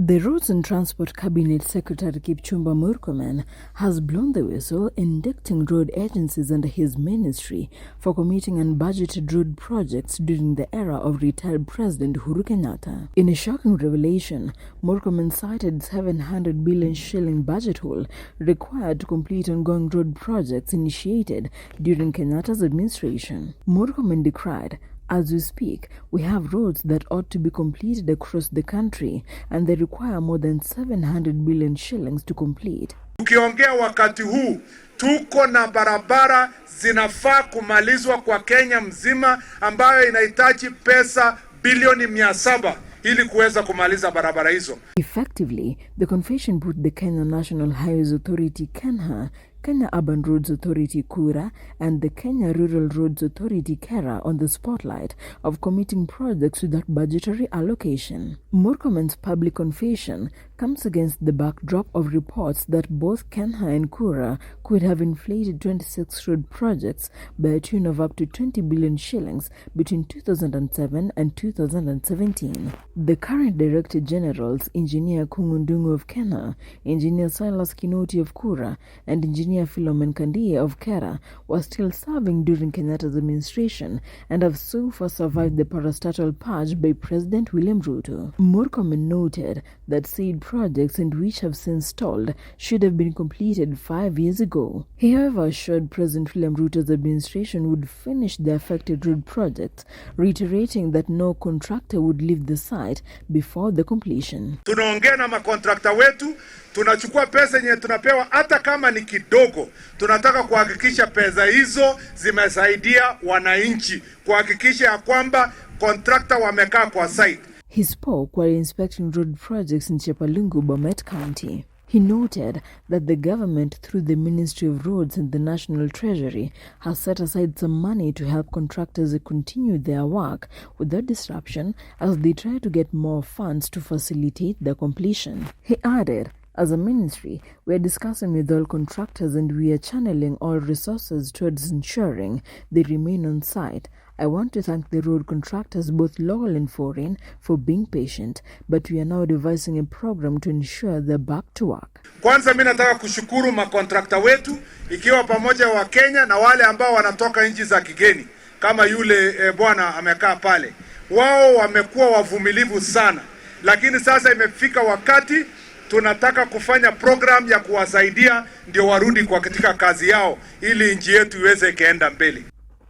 The Roads and Transport Cabinet Secretary Kipchumba Murkomen has blown the whistle, indicting road agencies under his ministry for committing unbudgeted road projects during the era of retired President Uhuru Kenyatta. In a shocking revelation, Murkomen cited 700 billion shilling budget hole required to complete ongoing road projects initiated during Kenyatta's administration. Murkomen decried, "As we speak, we have roads that ought to be completed across the country, and they require more than 700 billion shillings to complete." Tukiongea wakati huu, tuko na barabara zinafaa kumalizwa kwa Kenya mzima ambayo inahitaji pesa bilioni 700 ili kuweza kumaliza barabara hizo. Effectively, the confession put the Kenya National Highways Authority (KENHA), Kenya Urban Roads Authority (KURA), and the Kenya Rural Roads Authority (KERA) on the spotlight of committing projects without budgetary allocation. Murkomen's public confession comes against the backdrop of reports that both KENHA and KURA could have inflated 26 road projects by a tune of up to 20 billion shillings between 2007 and 2017. The current Director Generals, Engineer Kungundungu of KENHA, Engineer Silas Kinoti of KURA, and Engineer Philomen Kandie of KERA were still serving during Kenyatta's administration and have so far survived the parastatal purge by President William Ruto. Murkomen noted that said projects, and which have since stalled, should have been completed 5 years ago. He, however, assured President William Ruto's administration would finish the affected road projects, reiterating that no contractor would leave the site before the completion. Tunaongea na makontrakta wetu, tunachukua pesa yenye tunapewa hata kama ni kidogo. Tunataka kuhakikisha pesa hizo zimesaidia wananchi, kuhakikisha ya kwamba kontrakta wamekaa kwa site. He spoke while inspecting road projects in Chepalungu, Bomet County. He noted that the government, through the Ministry of Roads and the National Treasury, has set aside some money to help contractors continue their work without disruption as they try to get more funds to facilitate their completion. He added, "As a ministry, we are discussing with all contractors and we are channeling all resources towards ensuring they remain on site. I want to thank the road contractors, both local and foreign, for being patient, but we are now devising a program to ensure they're back to work." Kwanza mimi nataka kushukuru makontrakta wetu, ikiwa pamoja wa Kenya na wale ambao wanatoka nchi za kigeni kama yule bwana amekaa pale. Wao wamekuwa wavumilivu sana, lakini sasa imefika wakati tunataka kufanya program ya kuwasaidia ndio warudi kwa katika kazi yao ili nchi yetu iweze kaenda mbele.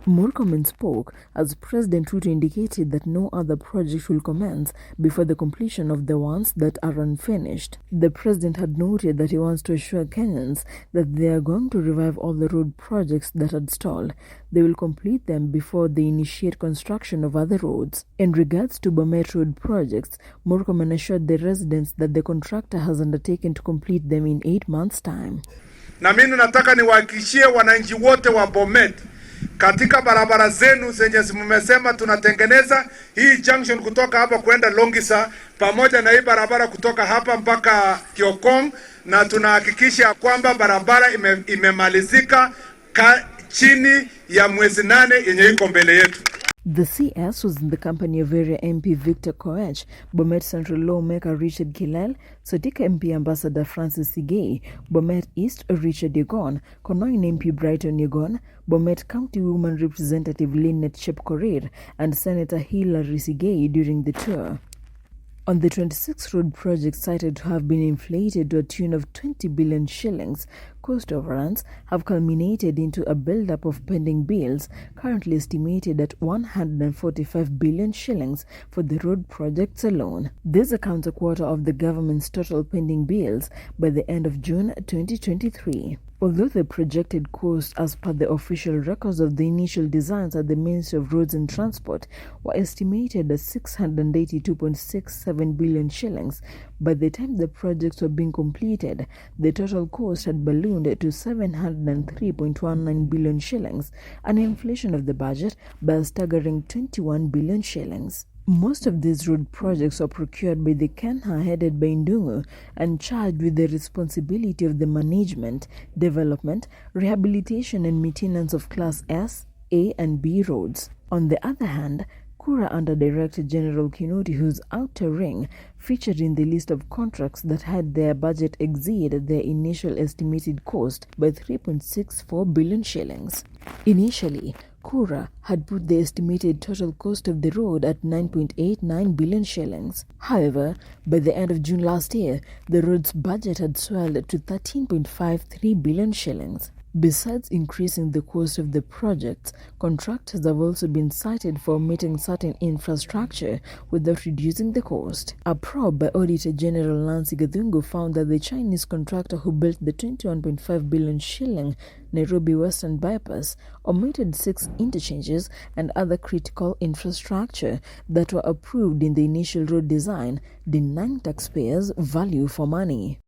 Murkomen spoke as President Ruto indicated that no other project will commence before the completion of the ones that are unfinished. The president had noted that he wants to assure Kenyans that they are going to revive all the road projects that had stalled. They will complete them before they initiate construction of other roads. In regards to Bomet road projects, Murkomen assured the residents that the contractor has undertaken to complete them in 8 months' time. Na mimi nataka niwahakikishie wananchi wote wa Bomet, katika barabara zenu zenye mmesema tunatengeneza hii junction kutoka hapa kwenda Longisa pamoja na hii barabara kutoka hapa mpaka Kiokong, na tunahakikisha kwamba barabara imemalizika chini ya mwezi 8 yenye iko mbele yetu. The CS was in the company of area MP Victor Koech, Bomet Central lawmaker Richard Kilel, Sotika MP Ambassador Francis Sigei, Bomet East Richard Yegon, Konoin MP Brighton Yegon, Bomet County Woman Representative Lynette Chepkorir, and Senator Hilary Sigei during the tour. On the 26 road projects cited to have been inflated to a tune of 20 billion shillings, cost overruns have culminated into a build-up of pending bills, currently estimated at 145 billion shillings for the road projects alone. This accounts a quarter of the government's total pending bills by the end of June 2023. Although the projected cost as per the official records of the initial designs at the Ministry of Roads and Transport were estimated at 682.67 billion shillings, by the time the projects were being completed, the total cost had ballooned to 703.19 billion shillings, an inflation of the budget by a staggering 21 billion shillings. Most of these road projects are procured by the KENHA headed by Ndungu and charged with the responsibility of the management, development, rehabilitation and maintenance of Class S, A and B roads. On the other hand, Kura under Director General Kinoti, whose outer ring featured in the list of contracts that had their budget exceed their initial estimated cost by 3.64 billion shillings. Initially, Kura had put the estimated total cost of the road at 9.89 billion shillings. However, by the end of June last year, the road's budget had swelled to 13.53 billion shillings. Besides increasing the cost of the projects, contractors have also been cited for omitting certain infrastructure without reducing the cost. A probe by Auditor General Nancy Gathungu found that the Chinese contractor who built the 21.5 billion shilling Nairobi Western Bypass omitted 6 interchanges and other critical infrastructure that were approved in the initial road design, denying taxpayers value for money.